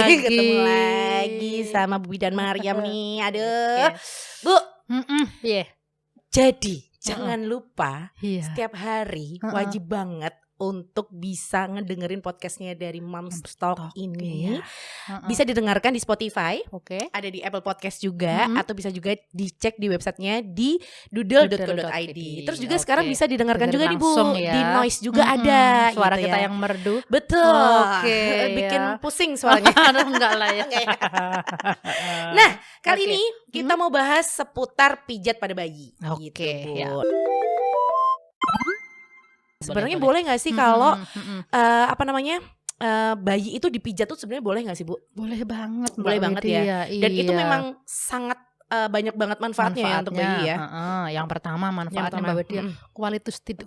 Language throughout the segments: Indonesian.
Ketemu lagi sama Bubi dan Mariam nih. Aduh. Bu. Iya. Jadi jangan lupa Iya. setiap hari wajib banget untuk bisa ngedengerin podcastnya dari Moms Talk ini. Bisa didengarkan di Spotify, ada di Apple Podcast juga, atau bisa juga dicek di websitenya di doodle.co.id. Terus juga sekarang bisa didengarkan juga nih Bu, ya. di Noise juga ada. Suara gitu kita ya. yang merdu. Betul. Bikin ya. pusing suaranya. Enggak lah ya. Nah, kali ini kita mau bahas seputar pijat pada bayi. Gitu, Bu. Ya. Sebenarnya boleh nggak sih kalau bayi itu dipijat tuh sebenarnya boleh nggak sih Bu? Boleh banget, boleh banget ya. Dan itu memang sangat banyak banget manfaatnya ya untuk bayi ya. Yang pertama manfaatnya bahwa dia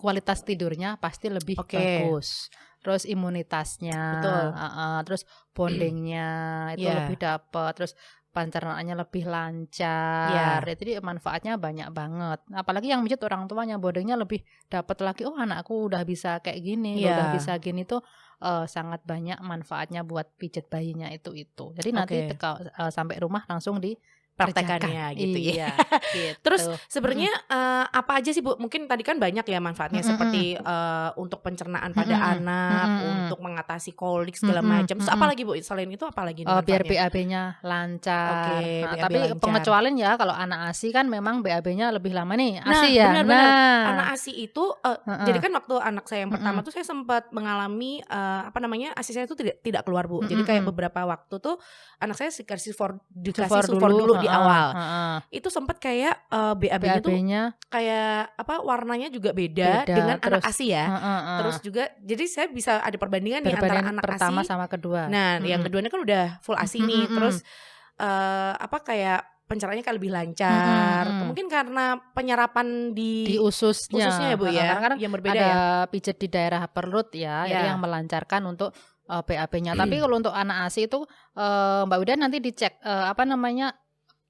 kualitas tidurnya pasti lebih bagus. Terus imunitasnya, terus bondingnya itu lebih dapat, terus pencernaannya lebih lancar. Jadi manfaatnya banyak banget. Apalagi yang mijit orang tuanya, bondingnya lebih dapat lagi. Oh, anakku udah bisa kayak gini, udah bisa gini tuh sangat banyak manfaatnya buat pijat bayinya itu. Jadi nanti sampai rumah langsung praktekannya gitu ya. Gitu. Terus sebenarnya apa aja sih Bu? Mungkin tadi kan banyak ya manfaatnya seperti untuk pencernaan pada anak, untuk mengatasi kolik segala macam. Terus apa lagi Bu? Selain itu apa lagi manfaatnya? Biar BAB-nya lancar. Tapi lancar. pengecualian ya kalau anak ASI kan memang BAB-nya lebih lama nih. ASI ya. Benar-benar. Anak ASI itu jadi kan waktu anak saya yang pertama tuh saya sempat mengalami ASI saya itu tidak keluar Bu. Jadi kayak beberapa waktu tuh anak saya dikasih sulfor dulu di awal. Itu sempat kayak BAB-nya tuh kayak warnanya juga beda dengan anak ASI ya. Terus juga jadi saya bisa ada perbandingan nih antara anak pertama ASI sama kedua. Nah, yang keduanya kan udah full ASI nih. Terus kayak pencernaannya kan lebih lancar. Mungkin karena penyerapan di ususnya ya Bu ya. Karena yang berbeda ada ya. Pijat di daerah perut ya, jadi yang melancarkan untuk BAB-nya. Tapi kalau untuk anak ASI itu Mbak Uda nanti dicek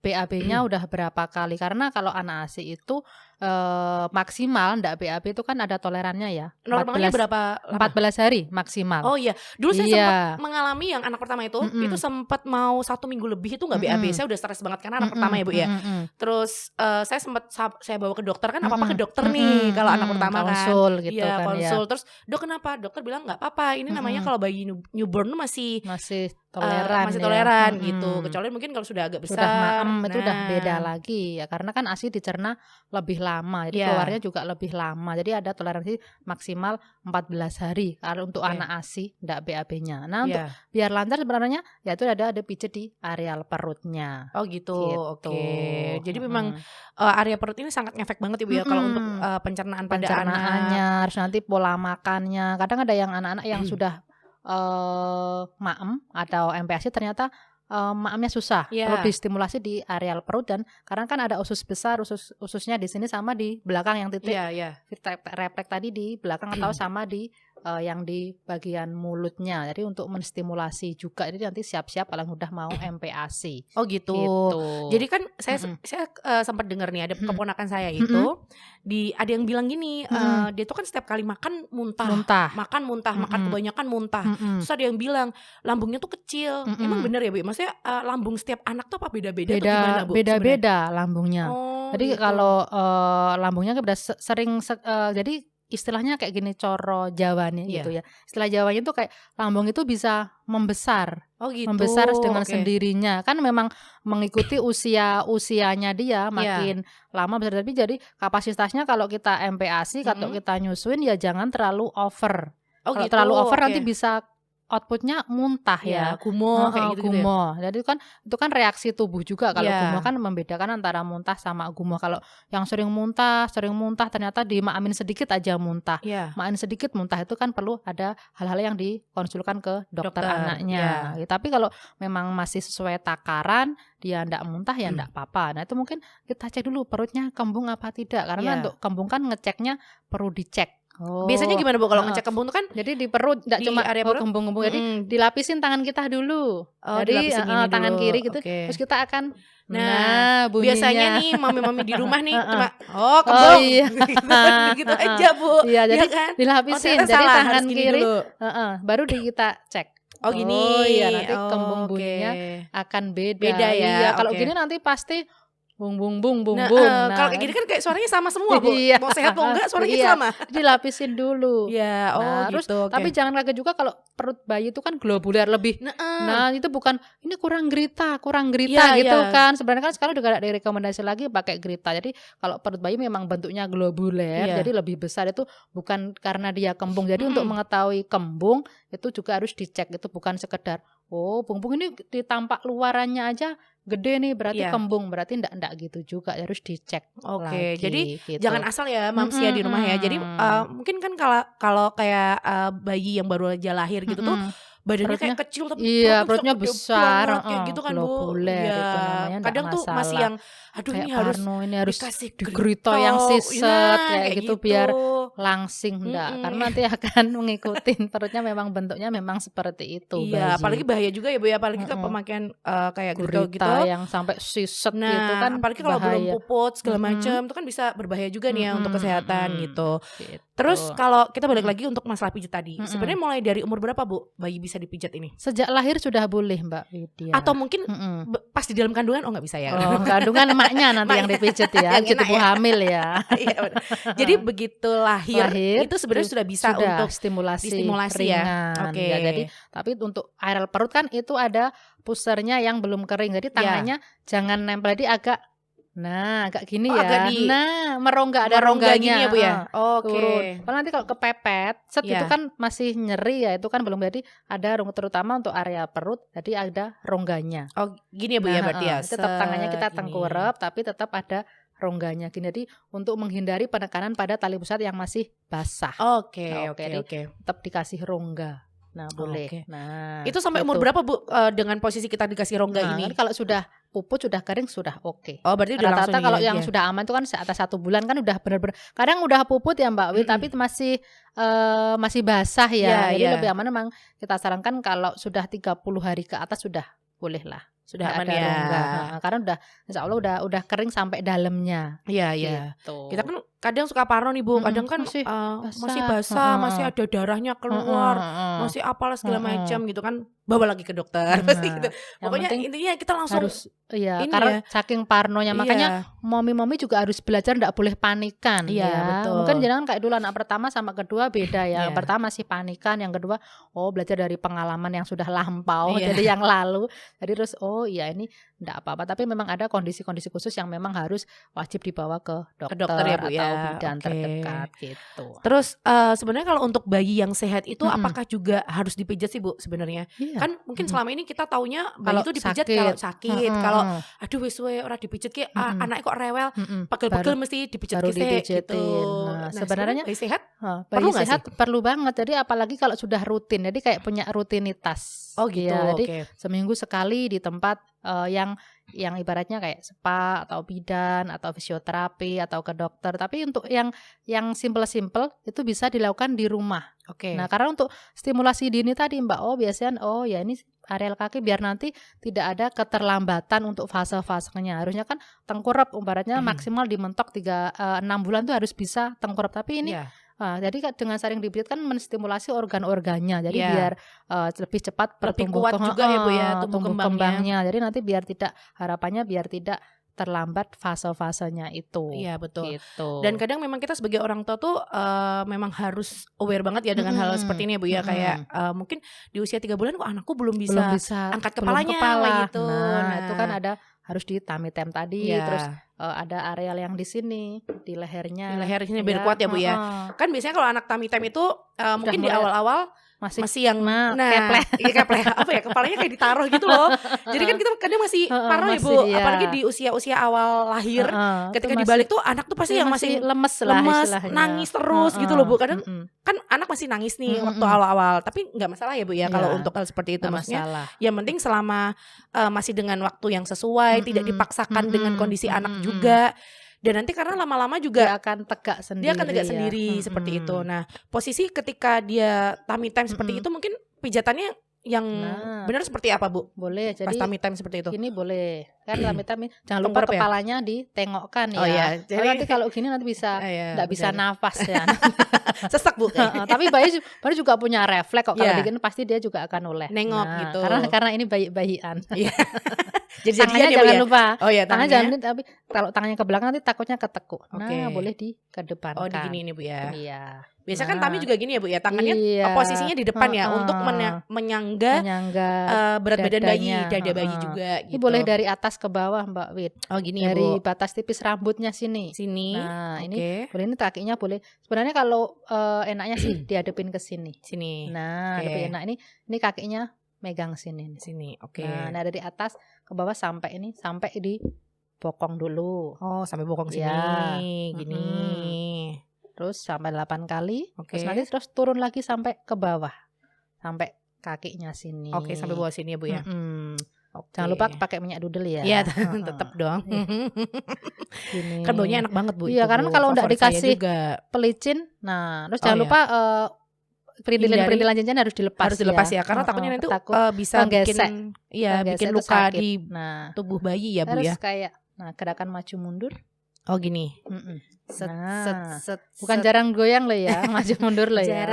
BAB-nya udah berapa kali, karena kalau anak ASI itu maksimal ndak BAB itu kan ada tolerannya ya. Normalnya berapa? 14 hari maksimal. Oh iya, dulu saya sempat mengalami yang anak pertama itu sempat mau 1 minggu lebih itu nggak BAB. Saya udah stres banget karena anak pertama ya Bu ya. Terus saya bawa ke dokter kan, apa-apa ke dokter nih kalau anak pertama kan. Konsul gitu kan konsul. Terus dok kenapa? Dokter bilang nggak apa-apa. Ini namanya kalau bayi newborn masih toleran gitu. Kecuali mungkin kalau sudah agak besar. Sudah maem itu udah beda lagi ya, karena kan ASI dicerna lebih lama, jadi keluarnya juga lebih lama. Jadi ada toleransi maksimal 14 hari kalau untuk anak ASI ndak BAB-nya. Nah, untuk biar lancar sebenarnya ya itu ada pijat di areal perutnya. Oh gitu. Oke. Jadi memang area perut ini sangat ngefek banget Ibu ya kalau untuk pencernaan pada anak. Harus nanti pola makannya. Kadang ada yang anak-anak yang sudah maem atau MPASI ternyata maemnya susah, perlu distimulasi di areal perut, dan karena kan ada usus besar, ususnya di sini sama di belakang yang titik refleks tadi di belakang atau sama di yang di bagian mulutnya. Jadi untuk menstimulasi juga. Jadi nanti siap-siap paling udah mau MPASI. Oh gitu. Jadi kan saya sempat dengar nih ada keponakan saya itu ada yang bilang gini, dia tuh kan setiap kali makan muntah. Makan kebanyakan muntah. Terus ada yang bilang lambungnya tuh kecil. Emang bener ya Bu? Maksudnya lambung setiap anak tuh apa beda-beda atau gimana Bu? Beda-beda lambungnya. Jadi gitu. kalau lambungnya udah sering jadi istilahnya kayak gini, coro Jawanya gitu ya. Istilah Jawanya itu kayak lambung itu bisa membesar. Oh gitu. Membesar dengan sendirinya. Kan memang mengikuti usianya dia makin lama besar. Tapi jadi kapasitasnya kalau kita MPASI, kalau kita nyusuin ya jangan terlalu over. Kalau terlalu over nanti bisa outputnya muntah ya, gumoh kayak gitu gumoh. Jadi itu kan reaksi tubuh juga. Kalau gumoh kan membedakan antara muntah sama gumoh. Kalau yang sering muntah ternyata dimaamin sedikit aja muntah. Maamin sedikit muntah itu kan perlu ada hal-hal yang dikonsulkan ke dokter anaknya. Tapi kalau memang masih sesuai takaran, dia ndak muntah ya ndak apa-apa. Nah, itu mungkin kita cek dulu perutnya kembung apa tidak, karena untuk kembung kan ngeceknya perlu dicek. Biasanya gimana Bu kalau ngecek kembung itu kan? Jadi di perut, enggak cuma area perut kembung-kembung. Jadi dilapisin tangan kita dulu. Jadi tangan kiri gitu. Terus kita akan bunyinya. Biasanya nih mami-mami di rumah nih cuma kembung. Gitu aja Bu. Iya, jadi kan? dilapisin. Jadi tangan kiri baru kita cek. Oh gini. Oh iya, nanti kembung bunyinya akan beda. Beda ya. Iya, kalau gini nanti pasti bung bung bung bung Nah, bung. kalau kayak gini kan kayak suaranya sama semua, Bu. Iya. Mau sehat mau enggak suaranya sama. Dilapisin dulu. Ya, Terus, gitu. Tapi jangan kaget juga kalau perut bayi itu kan globuler lebih. Nah, itu bukan ini kurang grita gitu kan. Sebenarnya kan sekarang udah direkomendasi lagi pakai grita. Jadi kalau perut bayi memang bentuknya globuler, jadi lebih besar itu bukan karena dia kembung. Jadi untuk mengetahui kembung itu juga harus dicek. Itu bukan sekedar bung ini ditampak luarannya aja gede nih berarti kembung, berarti enggak gitu juga, harus dicek. Oke, jadi gitu. Jangan asal ya mams ya di rumah ya. Jadi mungkin kan kalau kayak bayi yang baru aja lahir gitu tuh badannya kayak kecil tapi perutnya besar kayak gitu kan, Bu. Ya, kadang tuh masih yang aduh kayak ini harus dikasih digerito yang siset kayak gitu biar langsing karena nanti akan mengikutin perutnya memang bentuknya memang seperti itu. Iya, apalagi bahaya juga ya, Bu ya, apalagi ke pemakaian kayak gurita gitu yang sampai siset gitu kan. Apalagi kalau belum puput segala macam itu kan bisa berbahaya juga nih ya untuk kesehatan gitu. Terus kalau kita balik lagi untuk masalah pijat tadi, sebenarnya mulai dari umur berapa, Bu, bayi bisa dipijat ini? Sejak lahir sudah boleh, Mbak Widya. Atau mungkin pas di dalam kandungan nggak bisa ya? Kandungan emaknya nanti yang dipijat ya, gitu ibu hamil ya. Jadi begitu lahir itu sebenarnya sudah bisa untuk stimulasi ringan. Ya, jadi tapi untuk areal perut kan itu ada pusernya yang belum kering. Jadi tangannya jangan nempel, jadi agak gini ya. Merongga, ada rongganya gini ya, Bu ya. Kalau nanti kalau kepepet, itu kan masih nyeri ya, itu kan belum, jadi ada terutama untuk area perut, jadi ada rongganya. Oh, gini ya, Bu ya, berarti ya. Tetap tangannya kita tengkurap tapi tetap ada rongganya gini. Jadi untuk menghindari penekanan pada tali pusat yang masih basah. Oke. Tetap dikasih rongga. Boleh. Itu sampai umur berapa, Bu, dengan posisi kita dikasih rongga ini? Kan kalau sudah puput, sudah kering, sudah oke. Oh, berarti udah langsung kalau yang sudah aman itu kan atas 1 bulan kan udah benar-benar. Kadang udah puput ya, Mbak Wi, tapi masih basah ya. Jadi lebih aman memang kita sarankan kalau sudah 30 hari ke atas sudah boleh lah. Sudah aman ada rongga. Karena insya Allah udah kering sampai dalamnya. Iya. Gitu. Kita kan kadang suka parno nih, Bu. Kadang kan masih basah, masih ada darahnya keluar, masih apalah segala macam gitu kan. Bawa lagi ke dokter pasti gitu. Pokoknya intinya kita langsung harus karena saking parnonya makanya momi-momi juga harus belajar enggak boleh panikan. Betul. Mungkin jangan kayak dulu anak pertama sama kedua beda ya. Yang pertama masih panikan, yang kedua belajar dari pengalaman yang sudah lampau, jadi yang lalu. Jadi terus ini enggak apa-apa, tapi memang ada kondisi-kondisi khusus yang memang harus wajib dibawa ke dokter ya, Bu, atau bidan terdekat gitu. Terus sebenarnya kalau untuk bayi yang sehat itu apakah juga harus dipijat sih, Bu, sebenarnya? Kan mungkin selama ini kita taunya bayi itu dipijat kalau sakit, kalau aduh wis ora dipijat ki anaknya kok rewel, pegel-pegel mesti dipijat gitu. Sebenarnya bayi sehat bayi sehat perlu banget. Jadi apalagi kalau sudah rutin, jadi kayak punya rutinitas. Gitu. Jadi seminggu sekali di tempat yang ibaratnya kayak spa atau bidan atau fisioterapi atau ke dokter. Tapi untuk yang simple-simple itu bisa dilakukan di rumah. Nah, karena untuk stimulasi dini tadi, Mbak, biasanya ini areal kaki biar nanti tidak ada keterlambatan untuk fase-fasenya. Harusnya kan tengkurap ibaratnya maksimal dimentok 6 bulan tuh harus bisa tengkurap. Tapi ini jadi dengan sering dipijat kan menstimulasi organ-organnya. Jadi biar lebih cepat bertumbuh juga ya, Bu ya, tumbuh kembangnya. Jadi nanti harapannya biar tidak terlambat fase-fasenya itu. Iya, betul. Gitu. Dan kadang memang kita sebagai orang tua tuh memang harus aware banget ya dengan hal seperti ini ya, Bu ya. Kayak mungkin di usia 3 bulan kok anakku belum bisa angkat kepalanya gitu. Nah, itu kan ada harus di tummy time tadi, terus ada areal yang di sini, di lehernya. Di lehernya biar kuat ya, Bu ya. Kan biasanya kalau anak tummy time itu mungkin di awal-awal masih yang keplek apa ya, kepalanya kayak ditaruh gitu loh. Jadi kan kita kadang masih parno ya, Bu, apalagi di usia-usia awal lahir, ketika dibalik tuh anak tuh pasti yang masih lemes nangis terus gitu loh, Bu. Kadang kan anak masih nangis nih waktu awal-awal, tapi nggak masalah ya, Bu ya, kalau untuk hal seperti itu. Maksudnya yang penting selama masih dengan waktu yang sesuai, tidak dipaksakan dengan kondisi anak juga. Dan nanti karena lama-lama juga dia akan tegak sendiri seperti itu. Nah, posisi ketika dia tummy time seperti itu mungkin pijatannya yang benar seperti apa, Bu? Boleh. Jadi pas tummy time seperti itu. Gini boleh. Kan tummy time jangan lupa kepalanya ditengokkan ya. Oh iya. Jadi nanti kalau gini nanti bisa enggak bisa nafas ya. Sesak, Bu. Tapi bayi juga punya refleks kok, kalau digini pasti dia juga akan noleh. Nengok gitu. Karena ini bayi-bayian. Iya. Jadi tangannya jangan lupa. Oh iya, tangannya jangan, tapi kalau tangannya ke belakang nanti takutnya ketekuk. Boleh dikedepankan. Oh, digini ini, Bu ya. Iya. Biasa kan Tami juga gini ya, Bu ya. Tangannya posisinya di depan ya untuk menyangga berat badan bayi, dada bayi juga gitu. Ini boleh dari atas ke bawah, Mbak Wit. Oh, gini ya, Bu. Dari batas tipis rambutnya sini. Nah, ini boleh, ini kakinya boleh. Sebenarnya kalau enaknya sih dihadapin ke sini. Nah, lebih enak. Ini kakinya megang sini. Oke. Nah, dari atas ke bawah sampai di bokong dulu. Oh, sampai bokong sini. Ya. Gini. Terus sampai 8 kali. Terus nanti turun lagi sampai ke bawah. Sampai kakinya sini. Oke, sampai bawah sini ya, Bu ya. Jangan lupa pakai minyak dudel ya. Iya, tetap dong. Gini. Kan baunya enak banget, Bu. Iya, karena kalau enggak dikasih pelicin, nah, terus jangan lupa perintilan cincin harus dilepas ya, karena takutnya nanti bisa bikin luka di tubuh bayi ya, Bu ya. Terus kayak gerakan maju mundur. Oh, gini. Bukan jarang goyang loh ya, maju mundur loh ya.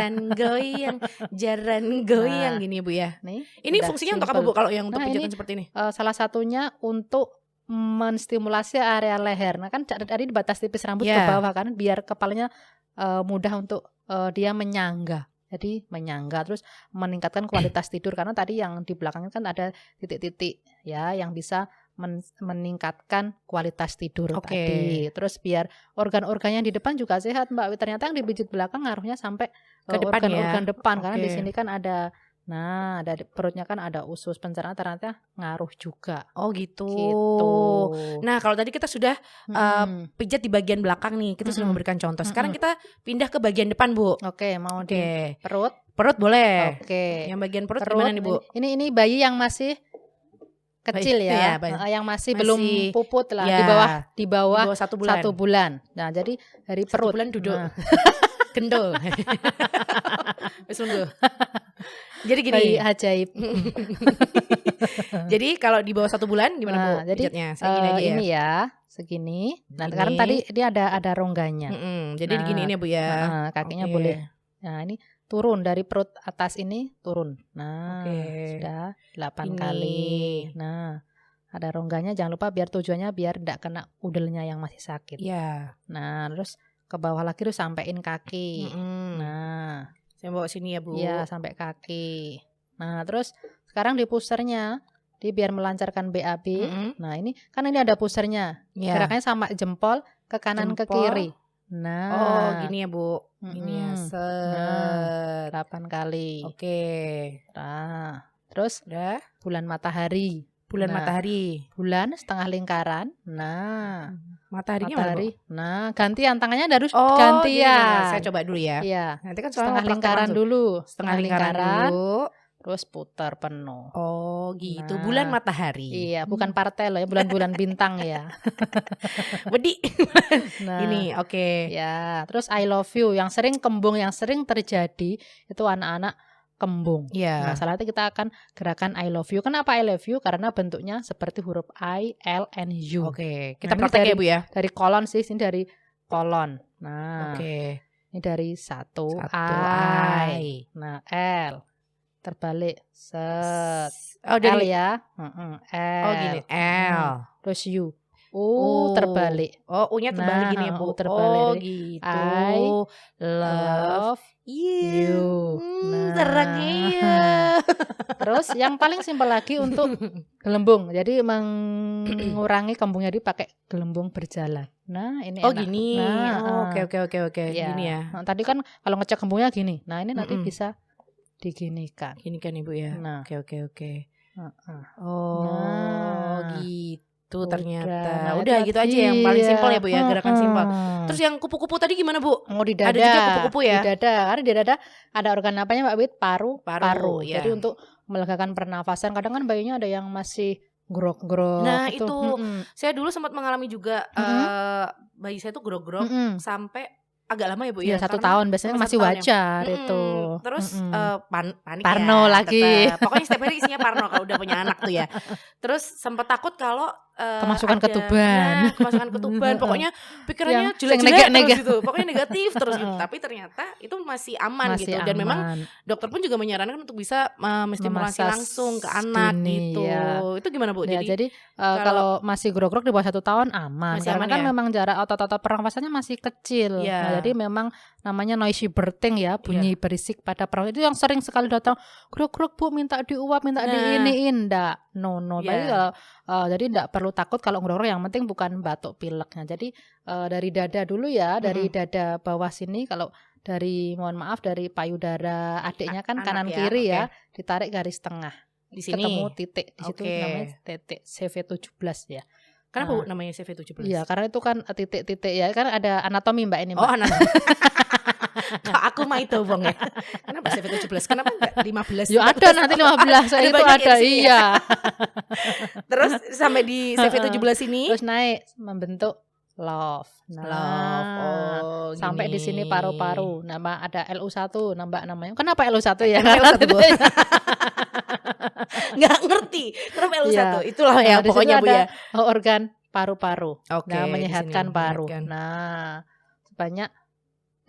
Jaran goyang gini, Bu ya. Ini fungsinya untuk apa, Bu, kalau yang untuk pijatan seperti ini? Salah satunya untuk menstimulasi area leher. Nah, kan tadi di batas tipis rambut ke bawah kan, biar kepalanya mudah untuk dia menyangga. Jadi menyangga, terus meningkatkan kualitas tidur, karena tadi yang di belakangnya kan ada titik-titik ya yang bisa meningkatkan kualitas tidur tadi. Terus biar organ-organnya di depan juga sehat, Mbak. Ternyata yang dipijit belakang ngaruhnya sampai ke organ depan, karena di sini kan ada dari perutnya kan ada usus pencernaan, ternyata ngaruh juga. Oh gitu. Nah, kalau tadi kita sudah pijat di bagian belakang nih, kita sudah memberikan contoh. Sekarang kita pindah ke bagian depan, Bu. Oke, mau di perut? Perut boleh. Oke. Yang bagian perut gimana nih, Bu? Ini bayi yang masih kecil ya, yang masih belum puput lah, di bawah 1 bulan. Nah, jadi dari perut. 1 bulan duduk. Gendol. Wis Jadi gini, bayi ajaib. Jadi kalau di bawah 1 bulan gimana, Bu? Jadi ini ya, segini. Nah, sekarang tadi dia ada rongganya. Jadi diginiin ya, Bu ya. Kakinya boleh. Nah, ini turun dari perut atas ini turun. Nah, sudah 8 kali. Nah, ada rongganya, jangan lupa biar tujuannya biar tidak kena udelnya yang masih sakit. Nah, terus ke bawah lagi terus sampein kaki. Nah, saya bawa sini ya, Bu. Iya, sampai kaki. Nah, terus sekarang di pusernya, dia biar melancarkan BAB. Nah, ini kan ini ada pusernya. Gerakannya sama jempol ke kanan ke kiri. Nah, oh gini ya, Bu. Ini ya, 8 kali. Oke. Nah, terus udah bulan matahari. Matahari. Bulan setengah lingkaran. Nah, mataharinya matahari. Nah, gantian tangannya harus gantian. Saya coba dulu ya. Iya. Nanti kan setengah lingkaran dulu. Setengah lingkaran dulu. Terus putar penuh. Oh gitu. Bulan matahari. Iya, bukan partai loh ya, bulan-bulan bintang ya. Wedi. Ini oke. Ya, terus I love you yang sering kembung, yang sering terjadi itu anak-anak kembung. Nah, salah satu kita akan gerakan I love you. Kenapa I love you? Karena bentuknya seperti huruf I, L, N, U. Oke. Kita praktek ya, Bu ya. Dari kolon sih, ini dari kolon. Nah, ini dari 1 I. Nah, L. Terbalik. Set. L ya. L. Oh gini, L. Terus U. Terbalik. Oh, U-nya terbalik gini ya, Bu. Terbalik. Oh gitu. I love you. Serangnya. Terus yang paling simpel lagi untuk gelembung. Jadi mengurangi kembungnya dipakai gelembung berjalan. Nah, ini enak. Gini. Nah, oke. Ya. Gini ya. Nah, tadi kan kalau ngecek kembungnya gini. Nah, ini nanti bisa diginikan. Ginikan, Ibu ya. Nah, oke. Nah, gitu ternyata. Udah gitu aja yang paling simpel ya, Bu ya, gerakan simpel. Terus yang kupu-kupu tadi gimana, Bu? Di dada. Ada juga kupu-kupu ya? Di dada. Karena di dada ada organ apanya, Mbak Wit? Paru. Ya. Jadi untuk melegakan pernafasan. Kadang kan bayinya ada yang masih grog-grog. Nah, gitu. Itu saya dulu sempat mengalami juga bayi saya tuh grog-grog sampai agak lama ya Bu ya. 1 tahun biasanya masih wajar ya. Itu. Terus panik Parno ya, lagi. Pokoknya setiap hari isinya parno kalau udah punya anak tuh ya. Terus sempat takut kalau kemasukan ketuban. Kemasukan ketuban. Pokoknya pikirannya jelek-jelek terus gitu. Pokoknya negatif terus gitu. Tapi ternyata itu masih aman gitu. Dan memang dokter pun juga menyarankan untuk bisa menstimulasi langsung ke anak gitu. Ya. Itu gimana Bu? Ya, jadi kalau masih grog-grog di bawah 1 tahun aman. Karena kan memang jarak otot-otot pernafasannya masih kecil. Nah, jadi memang namanya noisy birthing ya, bunyi berisik pada pernafasan. Itu yang sering sekali datang, grog-grog Bu, minta diuap, minta diiniin. Nggak, no. Tapi kalau jadi nggak perlu takut kalau grog-grog, yang penting bukan batuk pileknya. Jadi dari dada dulu ya, dari dada bawah sini, kalau dari mohon maaf dari payudara adiknya kan kanan kiri ya, ditarik garis tengah. Di sini ketemu titik di situ namanya titik CV17 ya. Kenapa namanya CV17? Iya, karena itu kan titik-titik ya, kan ada anatomi Mbak ini Mbak. Oh, anatomi. Aku mah itu Bang ya. Kenapa CV17? Kenapa enggak 15? Ya ada nanti 15, saya itu ada iya. Terus sampai di CV17 ini terus naik membentuk love. Love. Sampai di sini paru-paru. Nama ada LU1, namanya. Kenapa LU1 ya? LU1 Bu. Nggak ngerti kenapa LU1 ya. Itulah ya pokoknya Bu ya. Organ paru-paru. Nah, menyehatkan paru. Nah, sebanyak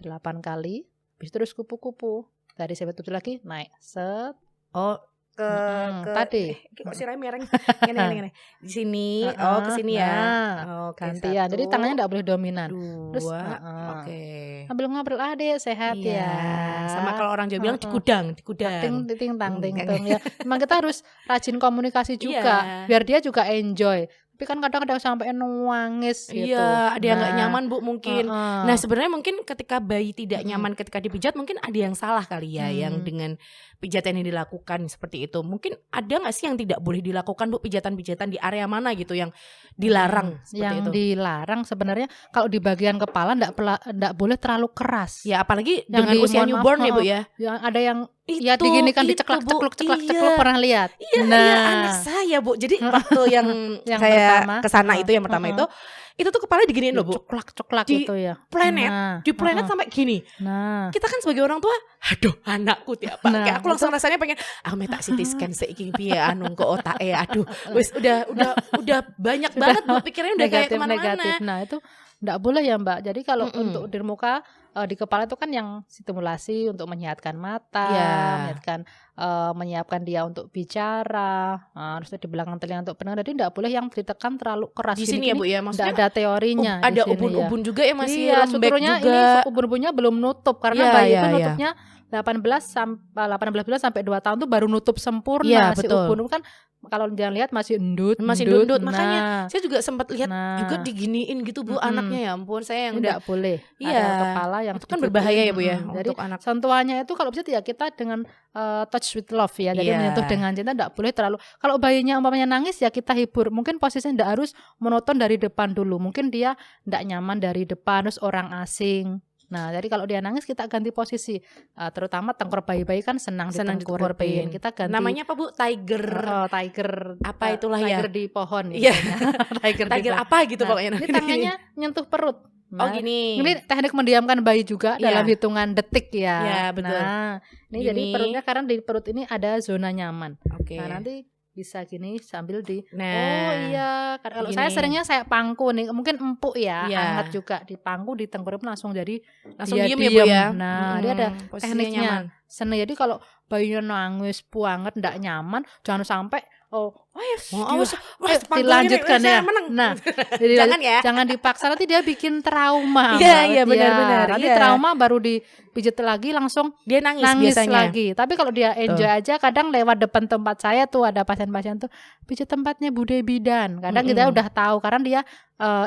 8 kali. Habis terus kupu-kupu. Dari CV7 lagi naik. Set. Ke tadi kok sirahnya mereng gini di sini ke sini ya. Gantian. Jadi tangannya enggak boleh dominan. Terus sambil ngobrol Adik sehat ya. Sama kalau orang Jawa bilang dikudang. Ting ya. Memang kita harus rajin komunikasi juga biar dia juga enjoy. Tapi kan kadang-kadang sampai nangis gitu. Iya, ada yang nggak nyaman Bu mungkin. Nah sebenarnya mungkin ketika bayi tidak nyaman ketika dipijat, mungkin ada yang salah kali ya, yang dengan pijatan yang dilakukan seperti itu. Mungkin ada nggak sih yang tidak boleh dilakukan Bu, pijatan-pijatan di area mana gitu yang dilarang? Yang dilarang sebenarnya kalau di bagian kepala nggak boleh terlalu keras. Ya apalagi yang dengan usia newborn ya Bu ya. Yang ada yang ya diginikan diceklek pernah lihat. Iya, anak saya Bu. Jadi waktu yang saya kesana itu yang pertama itu tuh kepala diginiin loh Bu. Coklak itu ya. Di planet sampai gini. Nah, kita kan sebagai orang tua, aduh anakku tiap kayak aku langsung rasanya pengen tak CT scan seiki piye anu ke otak aduh wis udah banyak banget Bu pikirannya udah kayak kemana-mana. Nah, itu enggak boleh ya Mbak. Jadi kalau untuk di muka di kepala itu kan yang stimulasi untuk menyehatkan mata, menyiapkan dia untuk bicara, terus di belakang telinga untuk pendengar. Jadi enggak boleh yang ditekan terlalu keras. Di sini ya Bu ya, maksudnya ada teorinya. Ada ubun-ubun juga yang masih lembek suturnya juga. Ini ubun-ubunnya belum nutup karena bayi itu nutupnya 18 bulan sampai 2 tahun tuh baru nutup sempurna. Si ubun kan kalau jangan lihat masih endut. Makanya saya juga sempat lihat juga diginiin gitu Bu anaknya, ya ampun saya yang enggak boleh. Ada kepala yang itu kan berbahaya ya Bu ya jadi untuk anak. Sentuhannya itu kalau bisa ya kita dengan touch with love ya. Jadi menyentuh dengan cinta, enggak boleh terlalu. Kalau bayinya umpamanya nangis ya kita hibur. Mungkin posisinya enggak harus monoton dari depan dulu. Mungkin dia enggak nyaman dari depan terus orang asing. Nah, jadi kalau dia nangis kita ganti posisi. Terutama tengkor bayi-bayi kan senang ditengkorpin. Kita ganti. Namanya apa Bu? Tiger. Tiger. Apa itulah ya? Tiger di pohon. Iya. Tiger apa gitu pokoknya. Ini tangannya nyentuh perut. Gini. Ini teknik mendiamkan bayi juga dalam hitungan detik ya. Iya, betul. Nah, ini gini. Jadi perutnya karena di perut ini ada zona nyaman. Nah, nanti bisa gini sambil kalau saya seringnya saya pangku nih, mungkin empuk ya, hangat juga dipangku ditengkurap langsung jadi diem ya Bu ya. Nah, dia ada tekniknya. Jadi kalau bayinya nangis banget enggak nyaman, jangan sampai dilanjutkan ya. Nah, jadi jangan dipaksa, nanti dia bikin trauma. Iya benar-benar. Nanti trauma baru dipijit lagi langsung dia nangis biasanya. Lagi. Tapi kalau dia enjoy aja, kadang lewat depan tempat saya tuh ada pasien-pasien tuh pijit tempatnya Bude Bidan. Kadang kita udah tahu karena dia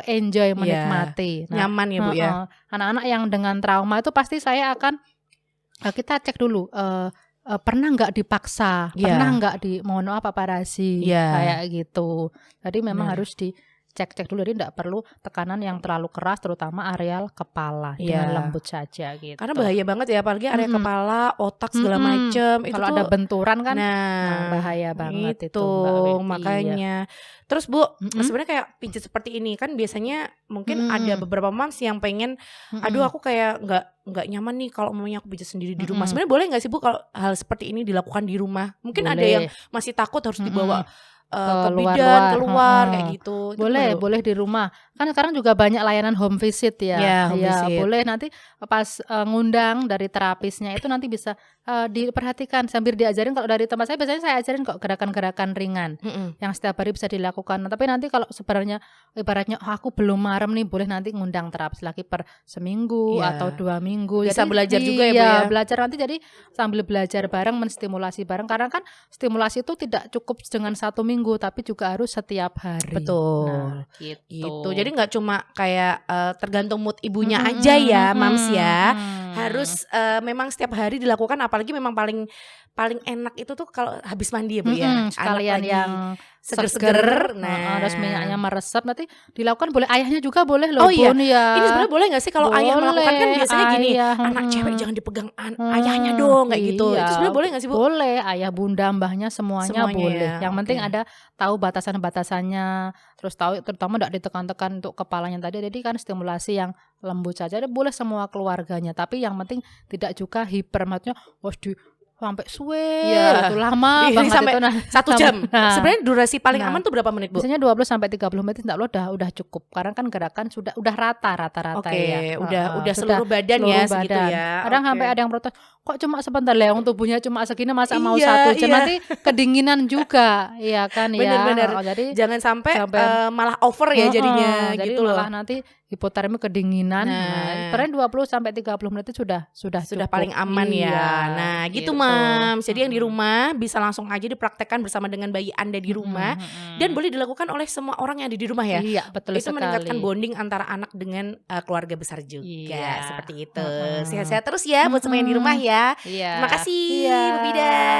enjoy menikmati. Nyaman ya Bu ya. Anak-anak yang dengan trauma itu pasti saya akan kita cek dulu. Pernah nggak dipaksa, pernah nggak mohon maaf paparasi kayak gitu. Jadi memang harus cek dulu, jadi tidak perlu tekanan yang terlalu keras, terutama areal kepala, dengan lembut saja gitu. Karena bahaya banget ya, apalagi area kepala, otak segala macem. Kalau ada benturan kan, nah bahaya banget itu. Makanya. Terus Bu, sebenarnya kayak pijat seperti ini kan biasanya mungkin ada beberapa moms yang pengen, aduh aku kayak nggak nyaman nih kalau mamanya aku pijat sendiri di rumah. Sebenarnya boleh nggak sih Bu kalau hal seperti ini dilakukan di rumah? Mungkin ada yang masih takut harus dibawa ke bidan, keluar kayak gitu. Boleh di rumah. Kan sekarang juga banyak layanan home visit ya. Home visit. Boleh nanti pas ngundang dari terapisnya itu nanti bisa diperhatikan sambil diajarin. Kalau dari tempat saya biasanya saya ajarin kok gerakan-gerakan ringan yang setiap hari bisa dilakukan. Nah, tapi nanti kalau sebenarnya ibaratnya aku belum marem nih, boleh nanti ngundang terapis lagi per seminggu atau 2 minggu. Bisa jadi, belajar juga ya Bu ya. Belajar nanti, jadi sambil belajar bareng, menstimulasi bareng. Karena kan stimulasi itu tidak cukup dengan 1 minggu, tapi juga harus setiap hari. Betul. Nah, gitu. Jadi nggak cuma kayak tergantung mood ibunya aja ya, mams ya. Harus memang setiap hari dilakukan, apalagi memang paling enak itu tuh kalau habis mandi ya Bu ya. Sekalian yang seger-seger. Terus minyaknya meresap, nanti dilakukan boleh, ayahnya juga boleh loh Bun ya. Ini sebenarnya boleh gak sih kalau ayah melakukan? Kan biasanya gini, anak cewek jangan dipegang ayahnya dong kayak gitu. Itu sebenarnya boleh gak sih Bu? Boleh, ayah bunda mbahnya semuanya boleh. Yang penting ada tahu batasan-batasannya, terus tahu terutama tidak ditekan-tekan untuk kepalanya tadi. Jadi kan stimulasi yang lembut saja, boleh semua keluarganya. Tapi yang penting tidak juga hiper, maksudnya sampai suwe itu lama banget sampai itu 1 jam. Sebenarnya durasi paling aman tuh berapa menit Bu? Biasanya 20 sampai 30 menit udah cukup. Karena kan gerakan sudah rata ya. Udah seluruh badan ya segitu ya. Kadang sampai ada yang protes, kok cuma sebentar, Leong tubuhnya cuma segini masa mau 1 jam, nanti kedinginan juga. Iya kan ya. Bener. Jadi jangan sampai malah over ya jadinya jadi gitu loh. Malah nanti hipotermia, kedinginan. Sebenarnya 20 sampai 30 menit itu sudah cukup. Paling aman ya. Nah, gitu Mams. Jadi yang di rumah bisa langsung aja dipraktekkan bersama dengan bayi Anda di rumah, dan boleh dilakukan oleh semua orang yang ada di rumah ya. Iya, betul itu sekali. Meningkatkan bonding antara anak dengan keluarga besar juga. Seperti itu. Sehat-sehat terus ya buat semua yang di rumah ya. Terima kasih Bu Bidan.